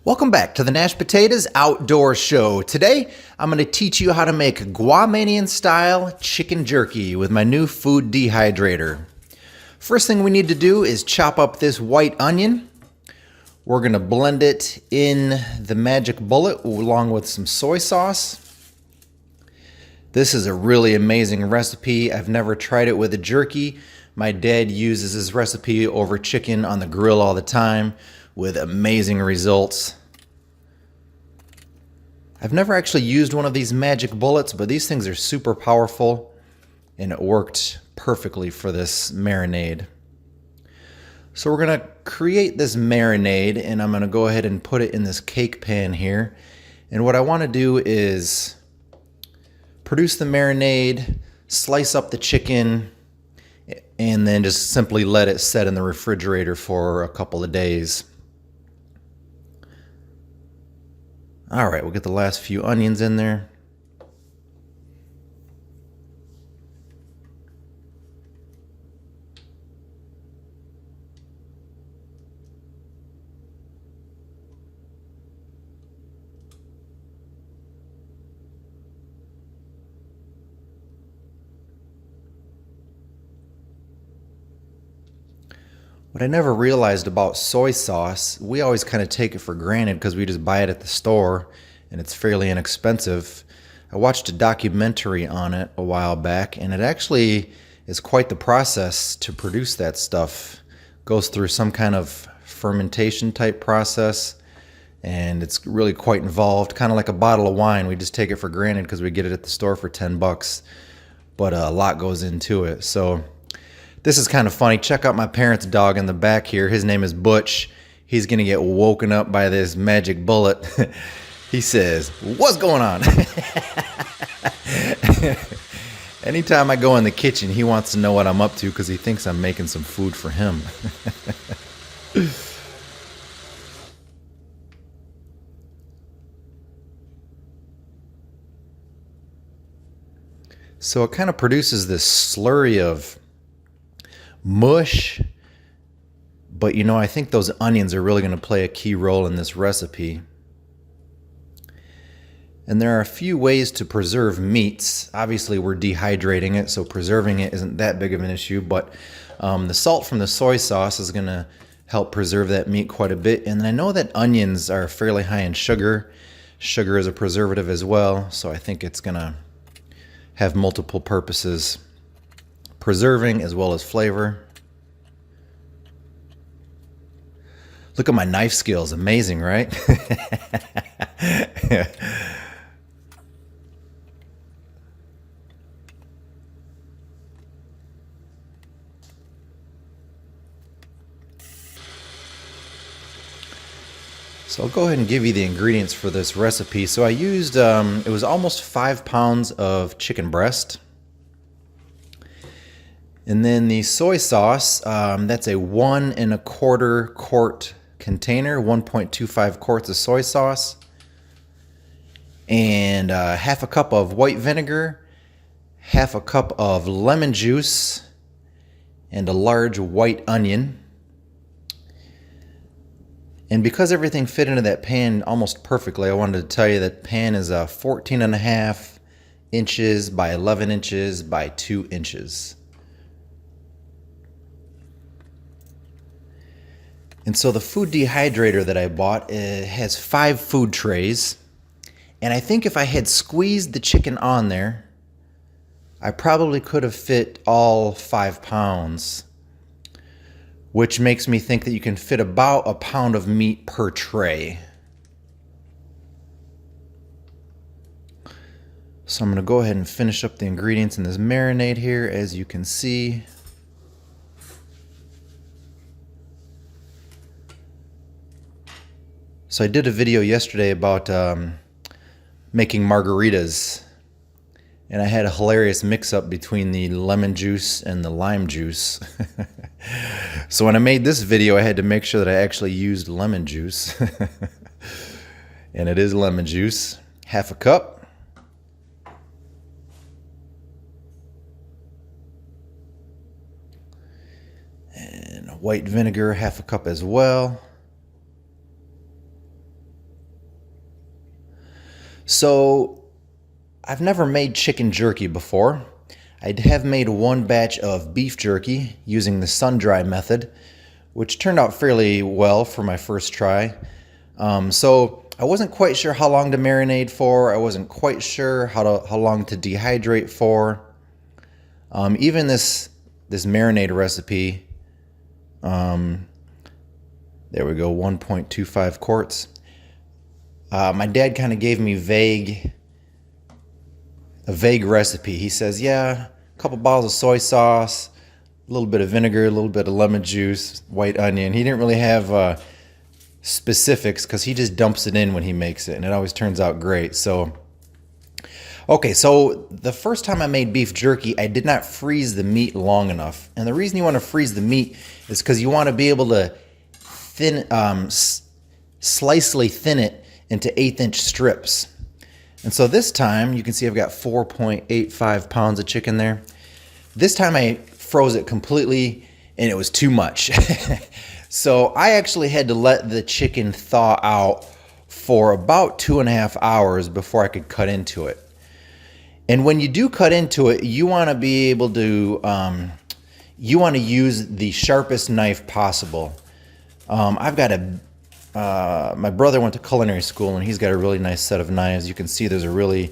Welcome back to the Nash Potatoes Outdoor Show. Today, I'm going to teach you how to make Guamanian-style chicken jerky with my new food dehydrator. First thing we need to do is chop up this white onion. We're going to blend it in the magic bullet along with some soy sauce. This is a really amazing recipe. I've never tried it with a jerky. My dad uses this recipe over chicken on the grill all the time with amazing results. I've never actually used one of these magic bullets, but these things are super powerful and it worked perfectly for this marinade. So we're going to create this marinade and I'm going to go ahead and put it in this cake pan here. And what I want to do is produce the marinade, slice up the chicken, and then just simply let it set in the refrigerator for a couple of days. All right, we'll get the last few onions in there. What I never realized about soy sauce, we always kind of take it for granted because we just buy it at the store and it's fairly inexpensive. I watched a documentary on it a while back and it actually is quite the process to produce that stuff. It goes through some kind of fermentation type process and it's really quite involved, kind of like a bottle of wine. We just take it for granted because we get it at the store for 10 bucks, but a lot goes into it. So this is kind of funny. Check out my parents' dog in the back here. His name is Butch. He's going to get woken up by this magic bullet. He says, "What's going on?" Anytime I go in the kitchen, he wants to know what I'm up to because he thinks I'm making some food for him. So it kind of produces this slurry of mush, but you know, I think those onions are really going to play a key role in this recipe. And there are a few ways to preserve meats. Obviously we're dehydrating it, so preserving it isn't that big of an issue, but the salt from the soy sauce is going to help preserve that meat quite a bit. And I know that onions are fairly high in sugar. Sugar is a preservative as well, so I think it's going to have multiple purposes, preserving as well as flavor. Look at my knife skills. Amazing, right? So I'll go ahead and give you the ingredients for this recipe. So I used, it was almost 5 pounds of chicken breast. And then the soy sauce, that's a 1 1/4 quart container, 1.25 quarts of soy sauce, and half a cup of white vinegar, half a cup of lemon juice, and a large white onion. And because everything fit into that pan almost perfectly, I wanted to tell you that pan is 14.5 inches by 11 inches by 2 inches. And so the food dehydrator that I bought, it has 5 food trays. And I think if I had squeezed the chicken on there, I probably could have fit all 5 pounds, which makes me think that you can fit about a pound of meat per tray. So I'm going to go ahead and finish up the ingredients in this marinade here, as you can see. So I did a video yesterday about making margaritas, and I had a hilarious mix-up between the lemon juice and the lime juice. So when I made this video, I had to make sure that I actually used lemon juice. And it is lemon juice, half a cup. And white vinegar, half a cup as well. So I've never made chicken jerky before. I have made one batch of beef jerky using the sun-dry method, which turned out fairly well for my first try. So I wasn't quite sure how long to marinate for. I wasn't quite sure how long to dehydrate for. Even this marinade recipe, there we go, 1.25 quarts. My dad kind of gave me a vague recipe. He says, yeah, a couple bottles of soy sauce, a little bit of vinegar, a little bit of lemon juice, white onion. He didn't really have specifics because he just dumps it in when he makes it, and it always turns out great. So, okay, so the first time I made beef jerky, I did not freeze the meat long enough. And the reason you want to freeze the meat is because you want to be able to slicely thin it into 1/8-inch strips. And so this time, you can see I've got 4.85 pounds of chicken there. This time I froze it completely, and it was too much. So I actually had to let the chicken thaw out for about 2.5 hours before I could cut into it. And when you do cut into it, you want to be able to, you want to use the sharpest knife possible. I've got my brother went to culinary school, and he's got a really nice set of knives. You can see there's a really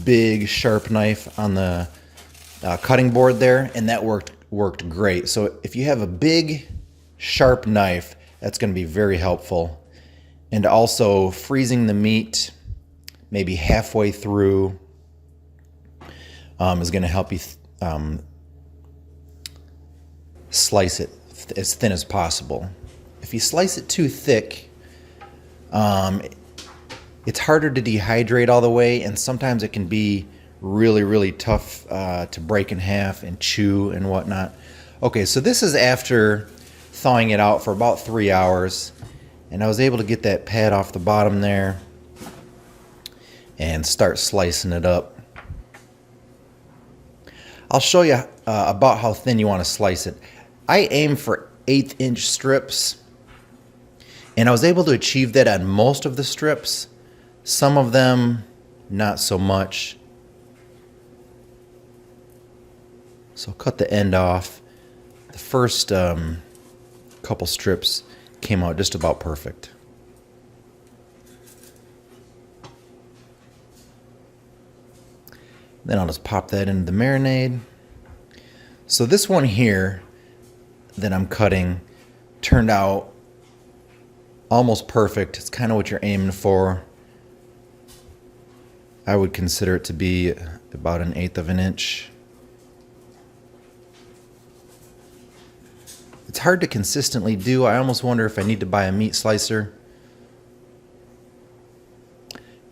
big, sharp knife on the cutting board there, and that worked great. So if you have a big, sharp knife, that's going to be very helpful. And also freezing the meat maybe halfway through is going to help you slice it as thin as possible. If you slice it too thick, it's harder to dehydrate all the way, and sometimes it can be really, really tough to break in half and chew and whatnot. Okay, so this is after thawing it out for about 3 hours, and I was able to get that pad off the bottom there and start slicing it up. I'll show you about how thin you want to slice it. I aim for 1/8-inch strips, and I was able to achieve that on most of the strips. Some of them, not so much. So cut the end off. The first couple strips came out just about perfect. Then I'll just pop that into the marinade. So this one here that I'm cutting turned out almost perfect. It's kind of what you're aiming for. I would consider it to be about 1/8 of an inch. It's hard to consistently do. I almost wonder if I need to buy a meat slicer,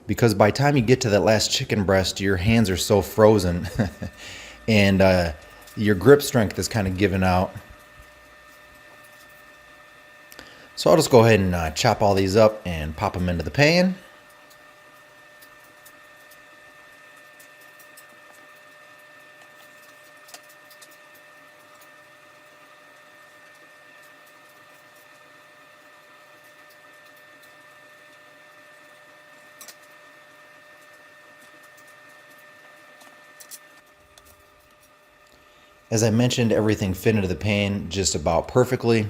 because by the time you get to that last chicken breast, your hands are so frozen and your grip strength is kind of giving out. So I'll just go ahead and chop all these up and pop them into the pan. As I mentioned, everything fit into the pan just about perfectly.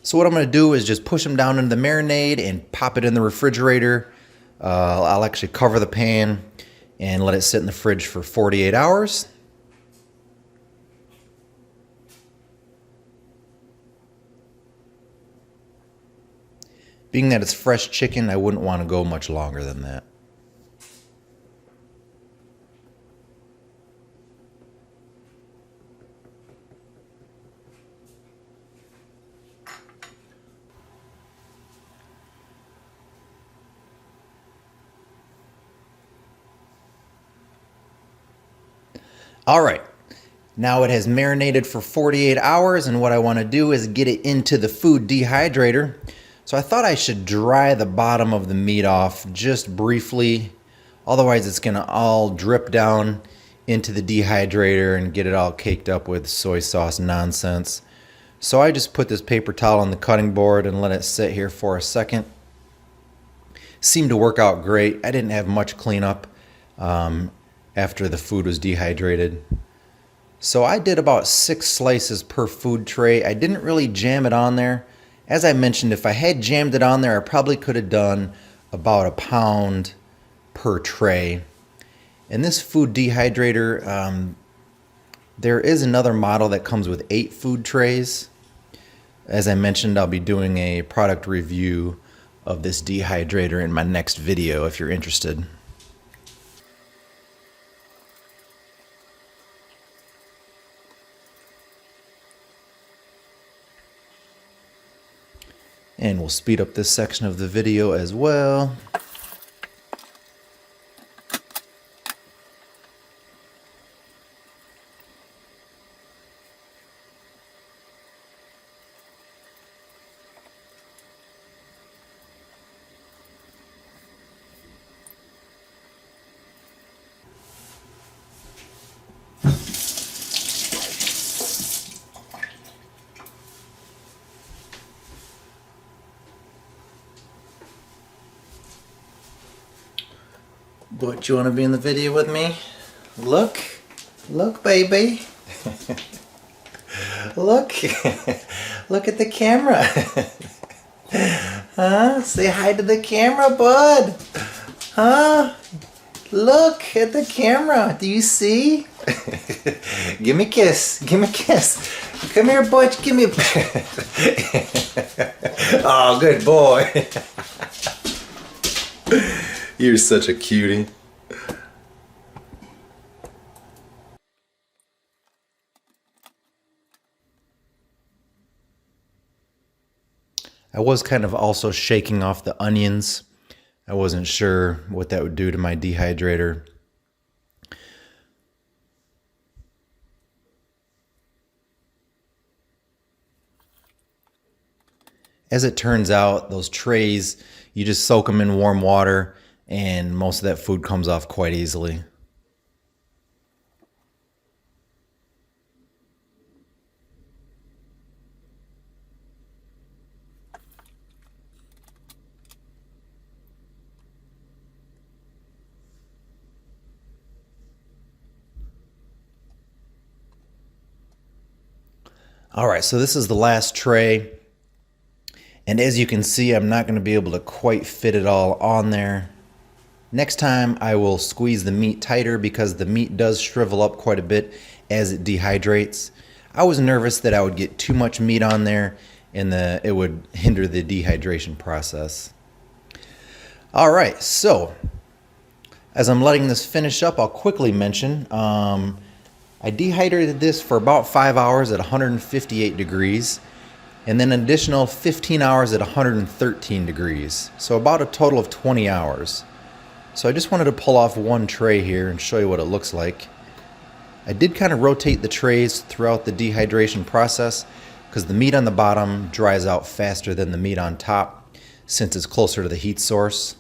So what I'm going to do is just push them down into the marinade and pop it in the refrigerator. I'll actually cover the pan and let it sit in the fridge for 48 hours. Being that it's fresh chicken, I wouldn't want to go much longer than that. All right, Now it has marinated for 48 hours, and what I want to do is get it into the food dehydrator. So I thought I should dry the bottom of the meat off just briefly. Otherwise it's going to all drip down into the dehydrator and get it all caked up with soy sauce nonsense. So I just put this paper towel on the cutting board and let it sit here for a second. Seemed to work out great. I didn't have much cleanup after the food was dehydrated. So I did about 6 slices per food tray. I didn't really jam it on there. As I mentioned, if I had jammed it on there, I probably could have done about a pound per tray. And this food dehydrator, there is another model that comes with 8 food trays. As I mentioned, I'll be doing a product review of this dehydrator in my next video if you're interested. And we'll speed up this section of the video as well. What, you want to be in the video with me? Look, look, baby. Look, look at the camera. Huh? Say hi to the camera, bud. Huh? Look at the camera. Do you see? Give me a kiss. Give me a kiss. Come here, bud. Give me a. Oh, good boy. You're such a cutie. I was kind of also shaking off the onions. I wasn't sure what that would do to my dehydrator. As it turns out, those trays, you just soak them in warm water and most of that food comes off quite easily. All right, so this is the last tray. And as you can see, I'm not going to be able to quite fit it all on there. Next time I will squeeze the meat tighter because the meat does shrivel up quite a bit as it dehydrates. I was nervous that I would get too much meat on there and it would hinder the dehydration process. All right, so as I'm letting this finish up, I'll quickly mention I dehydrated this for about 5 hours at 158 degrees and then an additional 15 hours at 113 degrees. So about a total of 20 hours. So I just wanted to pull off one tray here and show you what it looks like. I did kind of rotate the trays throughout the dehydration process because the meat on the bottom dries out faster than the meat on top since it's closer to the heat source.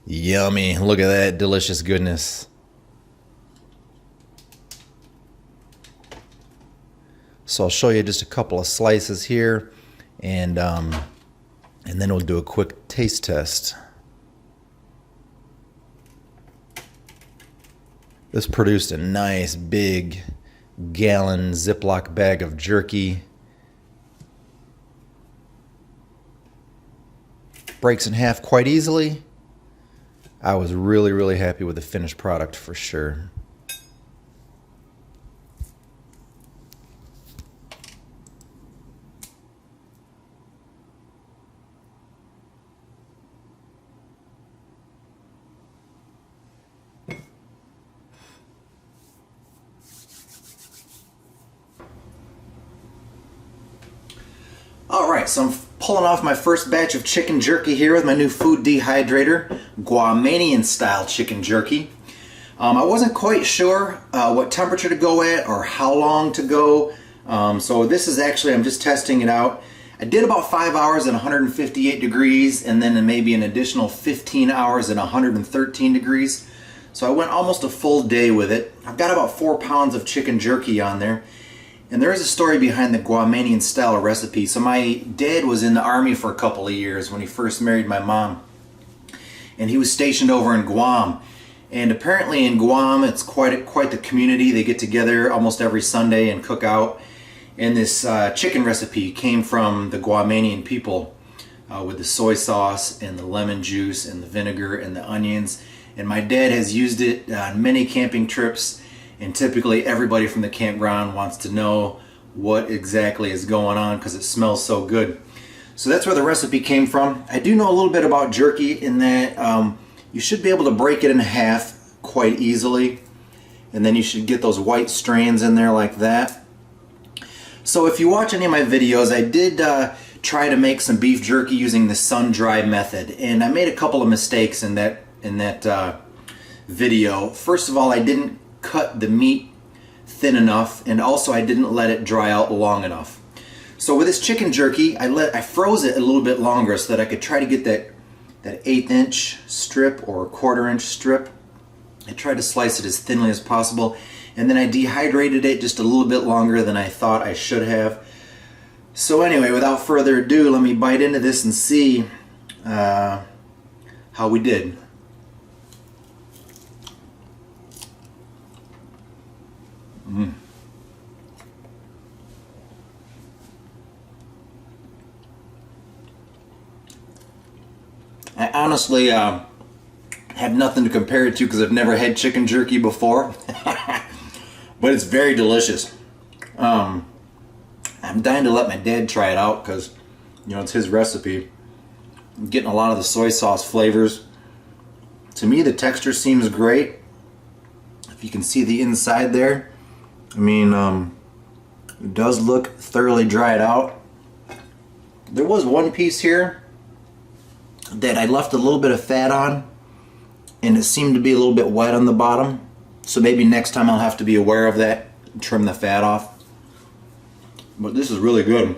Yummy, look at that delicious goodness. So I'll show you just a couple of slices here and then we'll do a quick taste test. This produced a nice big gallon Ziploc bag of jerky. Breaks in half quite easily. I was really happy with the finished product for sure. Alright, so I'm pulling off my first batch of chicken jerky here with my new food dehydrator, Guamanian-Style Chicken Jerky. I wasn't quite sure what temperature to go at or how long to go. So this is actually, I'm just testing it out. I did about 5 hours at 158 degrees and then maybe an additional 15 hours at 113 degrees. So I went almost a full day with it. I've got about 4 pounds of chicken jerky on there. And there is a story behind the Guamanian-Style recipe. So my dad was in the Army for a couple of years when he first married my mom. And he was stationed over in Guam. And apparently in Guam, it's quite the community. They get together almost every Sunday and cook out. And this chicken recipe came from the Guamanian people with the soy sauce and the lemon juice and the vinegar and the onions. And my dad has used it on many camping trips, and typically everybody from the campground wants to know what exactly is going on because it smells so good. So that's where the recipe came from. I do know a little bit about jerky in that you should be able to break it in half quite easily, and then you should get those white strands in there like that. So if you watch any of my videos, I did try to make some beef jerky using the sun-dry method, and I made a couple of mistakes in that video. First of all, I didn't cut the meat thin enough, and also I didn't let it dry out long enough. So with this chicken jerky, I froze it a little bit longer so that I could try to get that 1/8 inch strip or 1/4 inch strip. I tried to slice it as thinly as possible, and then I dehydrated it just a little bit longer than I thought I should have. So anyway, without further ado, let me bite into this and see how we did. I honestly have nothing to compare it to because I've never had chicken jerky before. But it's very delicious. I'm dying to let my dad try it out because, you know, it's his recipe. I'm getting a lot of the soy sauce flavors. To me, the texture seems great. If you can see the inside there, I mean, it does look thoroughly dried out. There was one piece here that I left a little bit of fat on, and it seemed to be a little bit wet on the bottom. So maybe next time I'll have to be aware of that and trim the fat off. But this is really good.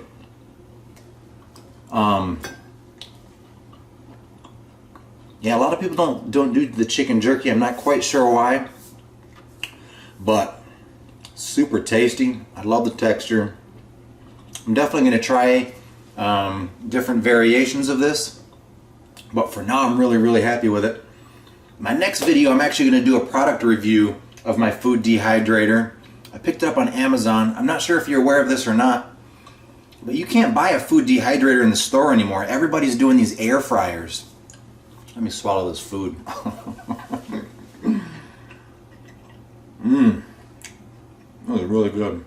Yeah, a lot of people don't do the chicken jerky. I'm not quite sure why, but super tasty. I love the texture. I'm definitely going to try different variations of this, but for now I'm really happy with it. My next video, I'm actually going to do a product review of my food dehydrator. I picked it up on Amazon. I'm not sure if you're aware of this or not, but you can't buy a food dehydrator in the store anymore. Everybody's doing these air fryers. Let me swallow this food. That was really good.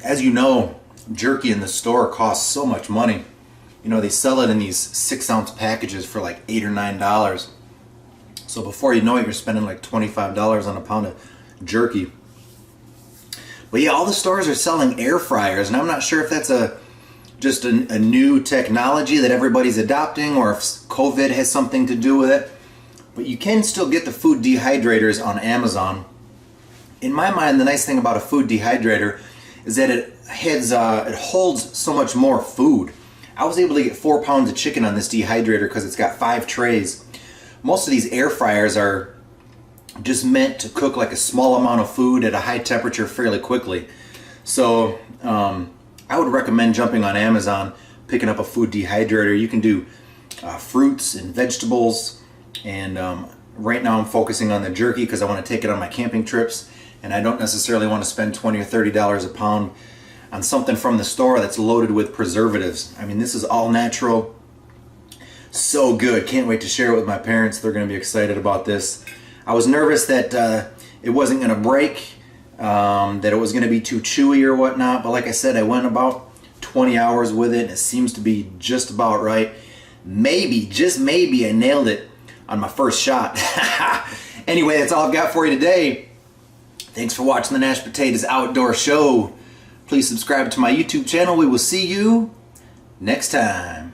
As you know, jerky in the store costs so much money. You know, they sell it in these 6-ounce packages for like $8 or $9. So before you know it, you're spending like $25 on a pound of jerky. But yeah, all the stores are selling air fryers, and I'm not sure if that's just a new technology that everybody's adopting, or if COVID has something to do with it. But you can still get the food dehydrators on Amazon. In my mind, the nice thing about a food dehydrator is that it holds so much more food. I was able to get 4 pounds of chicken on this dehydrator because it's got 5 trays. Most of these air fryers are just meant to cook like a small amount of food at a high temperature fairly quickly. So I would recommend jumping on Amazon, picking up a food dehydrator. You can do fruits and vegetables, and right now I'm focusing on the jerky because I want to take it on my camping trips, and I don't necessarily want to spend $20 or $30 a pound on something from the store that's loaded with preservatives. I mean, this is all natural. So good. Can't wait to share it with my parents. They're going to be excited about this. I was nervous that it wasn't going to break, that it was going to be too chewy or whatnot, but like I said, I went about 20 hours with it, and it seems to be just about right. Maybe, just maybe, I nailed it on my first shot. Anyway, that's all I've got for you today. Thanks for watching the Nash Potatoes Outdoor Show. Please subscribe to my YouTube channel. We will see you next time.